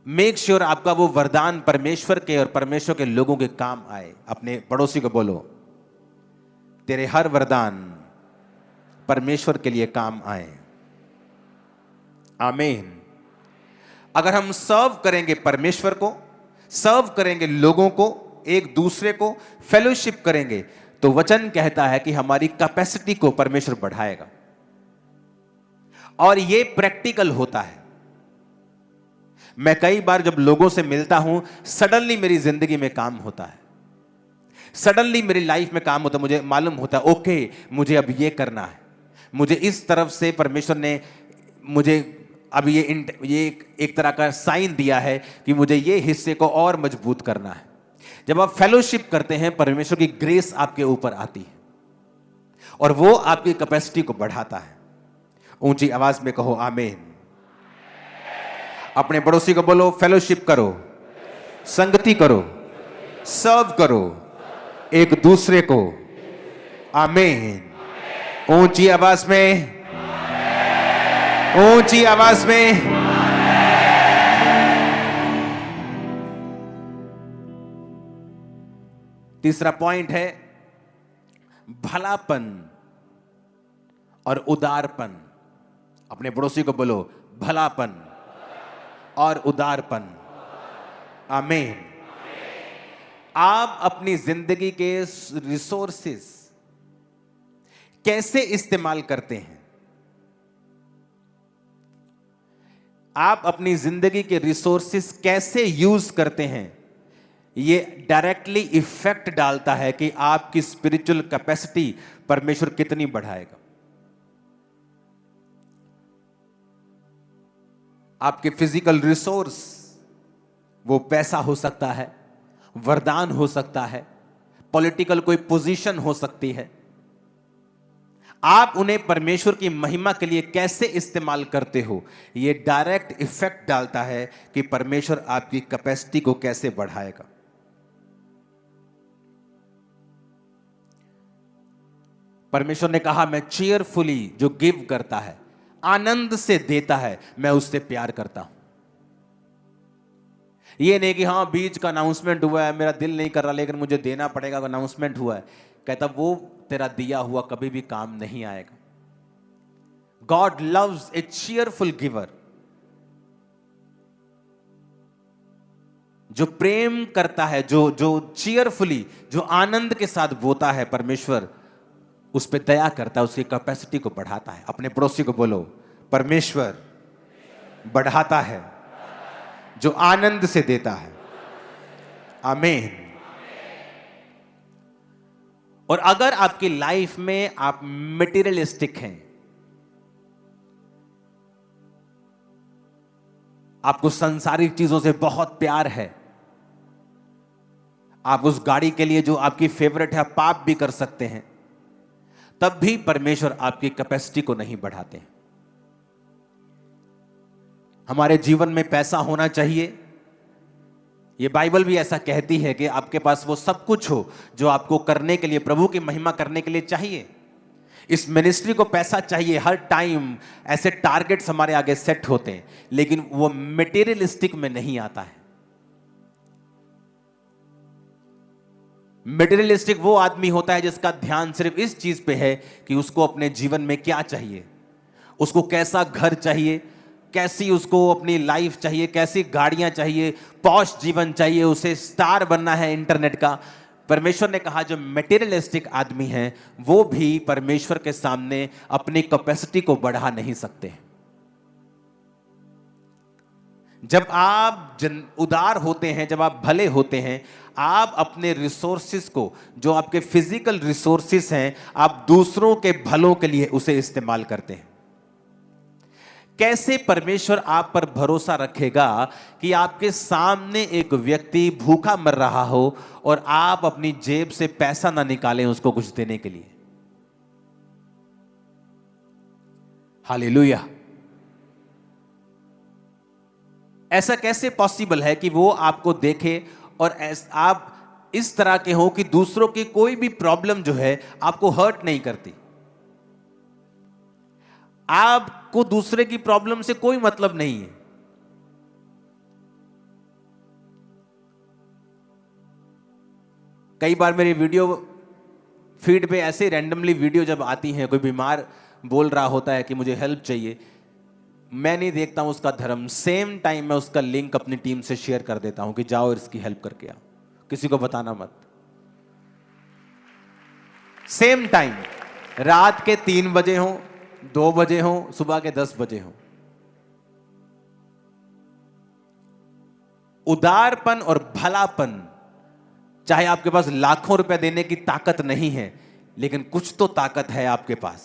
Make sure आपका वो वरदान परमेश्वर के और परमेश्वर के लोगों के काम आए। अपने पड़ोसी को बोलो, तेरे हर वरदान परमेश्वर के लिए काम आए। आमीन। अगर हम सर्व करेंगे परमेश्वर को, सर्व करेंगे लोगों को, एक दूसरे को फेलोशिप करेंगे, तो वचन कहता है कि हमारी कैपेसिटी को परमेश्वर बढ़ाएगा। और यह प्रैक्टिकल होता है। मैं कई बार जब लोगों से मिलता हूं, सडनली मेरी जिंदगी में काम होता है, सडनली मेरी लाइफ में काम होता है। मुझे मालूम होता है ओके मुझे अब ये करना है, मुझे इस तरफ से परमेश्वर ने मुझे अब ये एक तरह का साइन दिया है कि मुझे ये हिस्से को और मजबूत करना है। जब आप फेलोशिप करते हैं, परमेश्वर की ग्रेस आपके ऊपर आती है और वो आपकी कैपेसिटी को बढ़ाता है। ऊंची आवाज में कहो आमीन। अपने पड़ोसी को बोलो, फेलोशिप करो, संगति करो, सर्व करो एक दूसरे को। आमीन। ऊंची आवाज में, ऊंची आवाज में। तीसरा पॉइंट है भलापन और उदारपन। अपने पड़ोसी को बोलो, भलापन और उदारपन। आमीन। आप अपनी जिंदगी के रिसोर्सेस कैसे इस्तेमाल करते हैं? आप अपनी जिंदगी के रिसोर्सेस कैसे यूज करते हैं, यह डायरेक्टली इफेक्ट डालता है कि आपकी स्पिरिचुअल कैपेसिटी परमेश्वर कितनी बढ़ाएगा। आपके फिजिकल रिसोर्स, वो पैसा हो सकता है, वरदान हो सकता है, पॉलिटिकल कोई पोजीशन हो सकती है। आप उन्हें परमेश्वर की महिमा के लिए कैसे इस्तेमाल करते हो, यह डायरेक्ट इफेक्ट डालता है कि परमेश्वर आपकी कैपेसिटी को कैसे बढ़ाएगा। परमेश्वर ने कहा, मैं चीयरफुली जो गिव करता है, आनंद से देता है, मैं उससे प्यार करता हूं। यह नहीं कि हाँ बीच का अनाउंसमेंट हुआ है, मेरा दिल नहीं कर रहा लेकिन मुझे देना पड़ेगा, अनाउंसमेंट हुआ है। कहता वो तेरा दिया हुआ कभी भी काम नहीं आएगा। गॉड लव्स ए चीयरफुल गिवर। जो प्रेम करता है, जो चीयरफुली, जो आनंद के साथ बोता है, परमेश्वर उस पर दया करता है, उसकी कैपेसिटी को बढ़ाता है। अपने पड़ोसी को बोलो, परमेश्वर बढ़ाता है जो आनंद से देता है। आमीन। और अगर आपकी लाइफ में आप मटेरियलिस्टिक हैं, आपको सांसारिक चीजों से बहुत प्यार है, आप उस गाड़ी के लिए जो आपकी फेवरेट है पाप भी कर सकते हैं, तब भी परमेश्वर आपकी कैपेसिटी को नहीं बढ़ाते हैं। हमारे जीवन में पैसा होना चाहिए। ये बाइबल भी ऐसा कहती है कि आपके पास वो सब कुछ हो जो आपको करने के लिए, प्रभु की महिमा करने के लिए चाहिए। इस मिनिस्ट्री को पैसा चाहिए, हर टाइम ऐसे टारगेट्स हमारे आगे सेट होते हैं, लेकिन वो मटेरियलिस्टिक में नहीं आता है। मटेरियलिस्टिक वो आदमी होता है जिसका ध्यान सिर्फ इस चीज पे है कि उसको अपने जीवन में क्या चाहिए, उसको कैसा घर चाहिए, कैसी उसको अपनी लाइफ चाहिए, कैसी गाड़ियां चाहिए, पॉश जीवन चाहिए, उसे स्टार बनना है इंटरनेट का। परमेश्वर ने कहा जो मटेरियलिस्टिक आदमी है वो भी परमेश्वर के सामने अपनी कैपेसिटी को बढ़ा नहीं सकते। जब आप उदार होते हैं, जब आप भले होते हैं, आप अपने रिसोर्सेस को, जो आपके फिजिकल रिसोर्सेस हैं, आप दूसरों के भलों के लिए उसे इस्तेमाल करते हैं। कैसे परमेश्वर आप पर भरोसा रखेगा कि आपके सामने एक व्यक्ति भूखा मर रहा हो और आप अपनी जेब से पैसा ना निकालें उसको कुछ देने के लिए? हालेलुया। ऐसा कैसे पॉसिबल है कि वो आपको देखे और आप इस तरह के हो कि दूसरों की कोई भी प्रॉब्लम जो है आपको हर्ट नहीं करती? आपको दूसरे की प्रॉब्लम से कोई मतलब नहीं है। कई बार मेरी वीडियो फीड पे ऐसे रैंडमली वीडियो जब आती हैं, कोई बीमार बोल रहा होता है कि मुझे हेल्प चाहिए, मैं नहीं देखता हूं उसका धर्म, सेम टाइम मैं उसका लिंक अपनी टीम से शेयर कर देता हूं कि जाओ इसकी हेल्प करके आओ, किसी को बताना मत। सेम टाइम, रात के 3 बजे हो, 2 बजे हो, सुबह के 10 बजे हो। उदारपन और भलापन, चाहे आपके पास लाखों रुपए देने की ताकत नहीं है, लेकिन कुछ तो ताकत है आपके पास।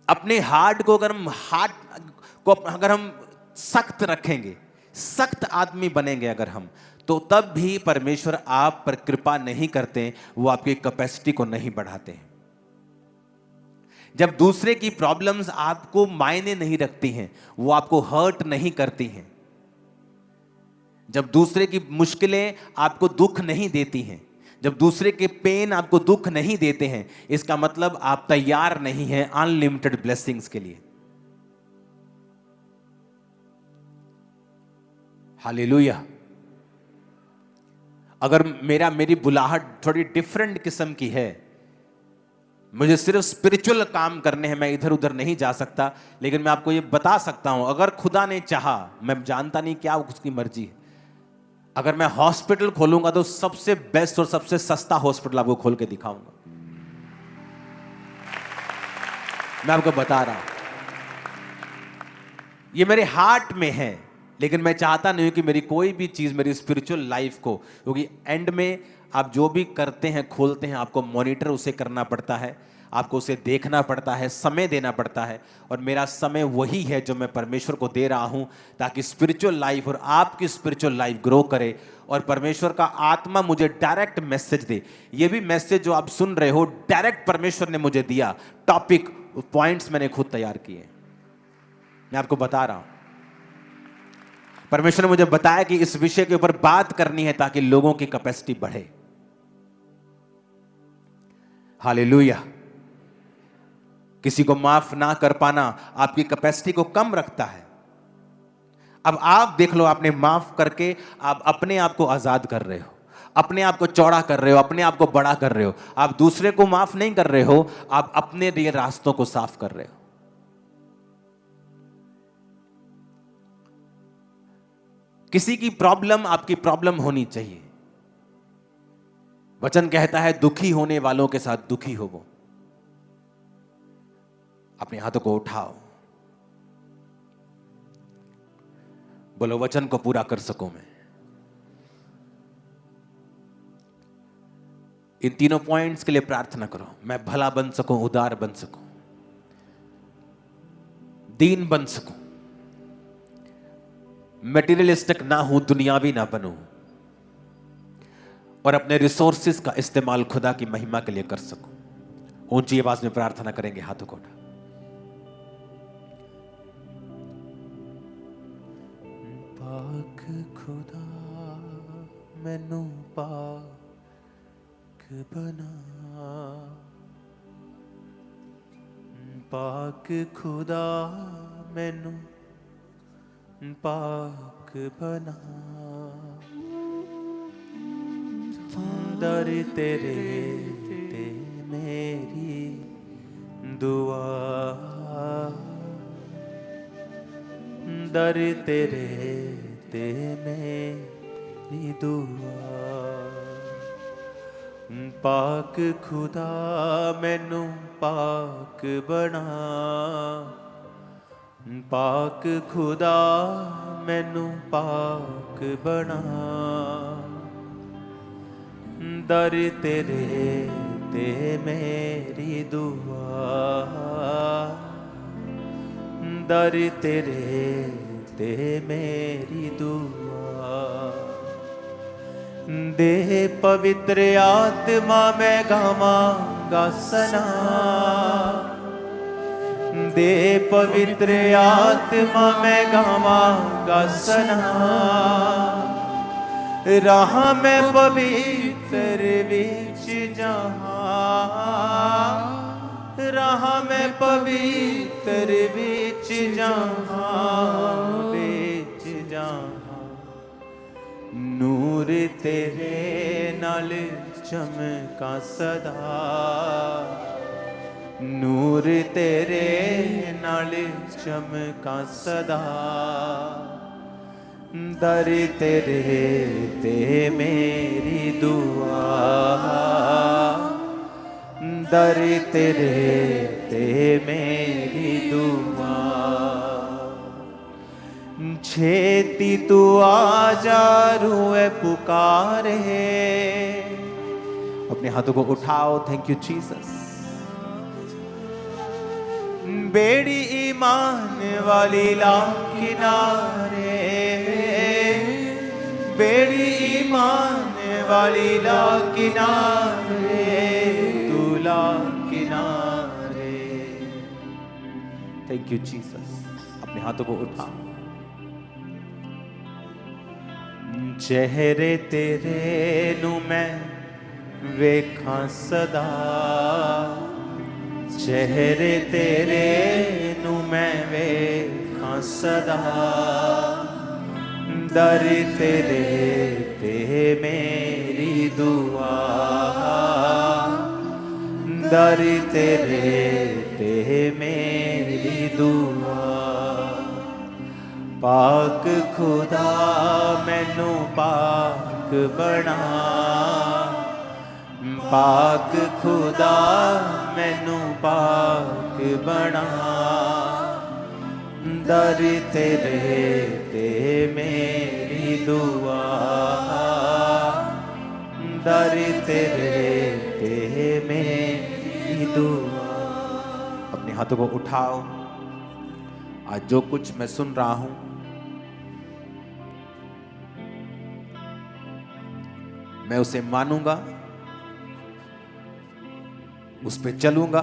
अपने हार्ट को अगर हम सख्त रखेंगे, सख्त आदमी बनेंगे अगर हम, तो तब भी परमेश्वर आप पर कृपा नहीं करते, वो आपकी कैपेसिटी को नहीं बढ़ाते। जब दूसरे की प्रॉब्लम्स आपको मायने नहीं रखती हैं, वो आपको हर्ट नहीं करती हैं, जब दूसरे की मुश्किलें आपको दुख नहीं देती हैं, जब दूसरे के पेन आपको दुख नहीं देते हैं, इसका मतलब आप तैयार नहीं हैं अनलिमिटेड ब्लेसिंग्स के लिए। हालेलुया। अगर मेरी बुलाहट थोड़ी डिफरेंट किस्म की है, मुझे सिर्फ स्पिरिचुअल काम करने हैं, मैं इधर उधर नहीं जा सकता, लेकिन मैं आपको ये बता सकता हूं, अगर खुदा ने चाहा, मैं जानता नहीं क्या उसकी मर्जी है, अगर मैं हॉस्पिटल खोलूंगा तो सबसे बेस्ट और सबसे सस्ता हॉस्पिटल आपको खोल के दिखाऊंगा। मैं आपको बता रहा हूं, ये मेरे हार्ट में है, लेकिन मैं चाहता नहीं हूं कि मेरी कोई भी चीज मेरी स्पिरिचुअल लाइफ को, क्योंकि एंड में आप जो भी करते हैं, खोलते हैं, आपको मॉनिटर उसे करना पड़ता है, आपको उसे देखना पड़ता है, समय देना पड़ता है। और मेरा समय वही है जो मैं परमेश्वर को दे रहा हूं, ताकि स्पिरिचुअल लाइफ और आपकी स्पिरिचुअल लाइफ ग्रो करे और परमेश्वर का आत्मा मुझे डायरेक्ट मैसेज दे। ये भी मैसेज जो आप सुन रहे हो, डायरेक्ट परमेश्वर ने मुझे दिया, टॉपिक पॉइंट्स मैंने खुद तैयार किए। मैं आपको बता रहा हूं, परमेश्वर ने मुझे बताया कि इस विषय के ऊपर बात करनी है ताकि लोगों की कैपेसिटी बढ़े। हालेलुया। किसी को माफ ना कर पाना आपकी कैपेसिटी को कम रखता है। अब आप देख लो, आपने माफ करके आप अपने आप को आजाद कर रहे हो, अपने आप को चौड़ा कर रहे हो, अपने आप को बड़ा कर रहे हो। आप दूसरे को माफ नहीं कर रहे हो, आप अपने लिए रास्तों को साफ कर रहे हो। किसी की प्रॉब्लम आपकी प्रॉब्लम होनी चाहिए। वचन कहता है दुखी होने वालों के साथ दुखी हो वो। अपने हाथों को उठाओ, बोलो वचन को पूरा कर सकूं मैं। इन तीनों पॉइंट्स के लिए प्रार्थना करो। मैं भला बन सकूं, उदार बन सकूं, दीन बन सकूं, मटेरियलिस्टिक ना हूं, दुनियावी ना बनूं, और अपने रिसोर्सेस का इस्तेमाल खुदा की महिमा के लिए कर सकूं। ऊंची आवाज में प्रार्थना करेंगे, हाथों को उठा। पाक खुदा मैनू पाक बना, पाक खुदा मैनू पाक बना, दर तेरे ते मेरी दुआ, दर तेरे ते मेरी दुआ। पाक खुदा मैनू पाक बना, पाक खुदा मैनू पाक बना, दर तेरे ते मेरी दुआ, दर तेरे ते मेरी दुआ। दे पवित्र आत्मा मैं गावांगा सना, दे पवित्र आत्मा मैं गावांगा सना, राह में पवित्र विच जहां, राह में पवित्र विच जहां, विच जहां, नूर तेरे नाल चमका सदा, नूर तेरे नाल चमका सदा, दर तेरे ते मेरी दुआ, दर तेरे ते मेरी दुआ, छेती तू आजा रूए पुकारे। अपने हाथों को उठाओ, थैंक यू जीसस। बेड़ी ईमान वाली ला किनारे, बेड़ी ईमान वाली ला किनारे, तू ला किनारे। Thank you Jesus. अपने हाथों को उठाओ। चेहरे तेरे नू मैं वेखां सदा, चेहरे तेरे नू मैं वेखां सदा, दर तेरे ते मेरी दुआ, दर तेरे ते मेरी दुआ। पाक खुदा मैनू पाक बना, पाक खुदा मैनू पाक बना, दर तेरे ते मेरी दुआ, दर तेरे ते मेरी दुआ। अपने हाथों को उठाओ। आज जो कुछ मैं सुन रहा हूं, मैं उसे मानूंगा, उस पे चलूंगा,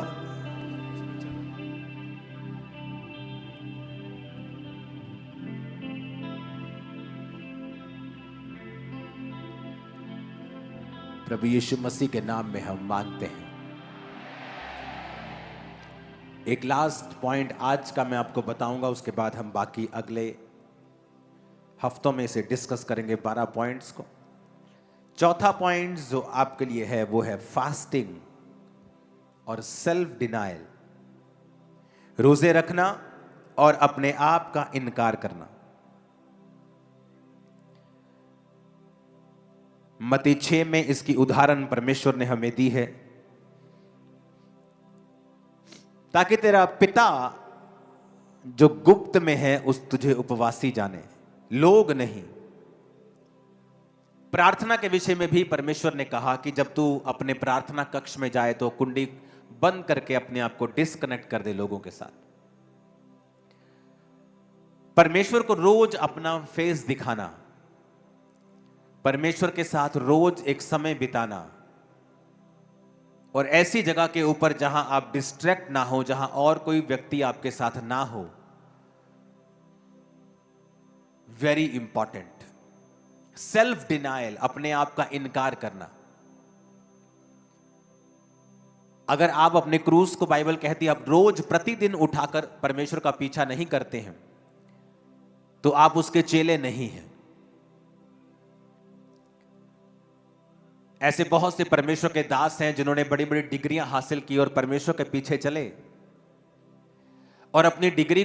प्रभु यीशु मसीह के नाम में हम मांगते हैं। एक लास्ट पॉइंट आज का मैं आपको बताऊंगा, उसके बाद हम बाकी अगले हफ्तों में इसे डिस्कस करेंगे 12 पॉइंट्स को। चौथा पॉइंट जो आपके लिए है वो है फास्टिंग और सेल्फ डिनायल, रोजे रखना और अपने आप का इनकार करना। मत्ती 6 में इसकी उदाहरण परमेश्वर ने हमें दी है, ताकि तेरा पिता जो गुप्त में है उस तुझे उपवासी जाने, लोग नहीं। प्रार्थना के विषय में भी परमेश्वर ने कहा कि जब तू अपने प्रार्थना कक्ष में जाए तो कुंडी बंद करके अपने आप को डिस्कनेक्ट कर दे लोगों के साथ। परमेश्वर को रोज अपना फेस दिखाना, परमेश्वर के साथ रोज एक समय बिताना, और ऐसी जगह के ऊपर जहां आप डिस्ट्रैक्ट ना हो, जहां और कोई व्यक्ति आपके साथ ना हो। Very important. सेल्फ डिनायल, अपने आप का इनकार करना। अगर आप अपने क्रूस को, बाइबल कहती है, आप रोज प्रतिदिन उठाकर परमेश्वर का पीछा नहीं करते हैं तो आप उसके चेले नहीं हैं। ऐसे बहुत से परमेश्वर के दास हैं जिन्होंने बड़ी बड़ी डिग्रियां हासिल की और परमेश्वर के पीछे चले और अपनी डिग्री को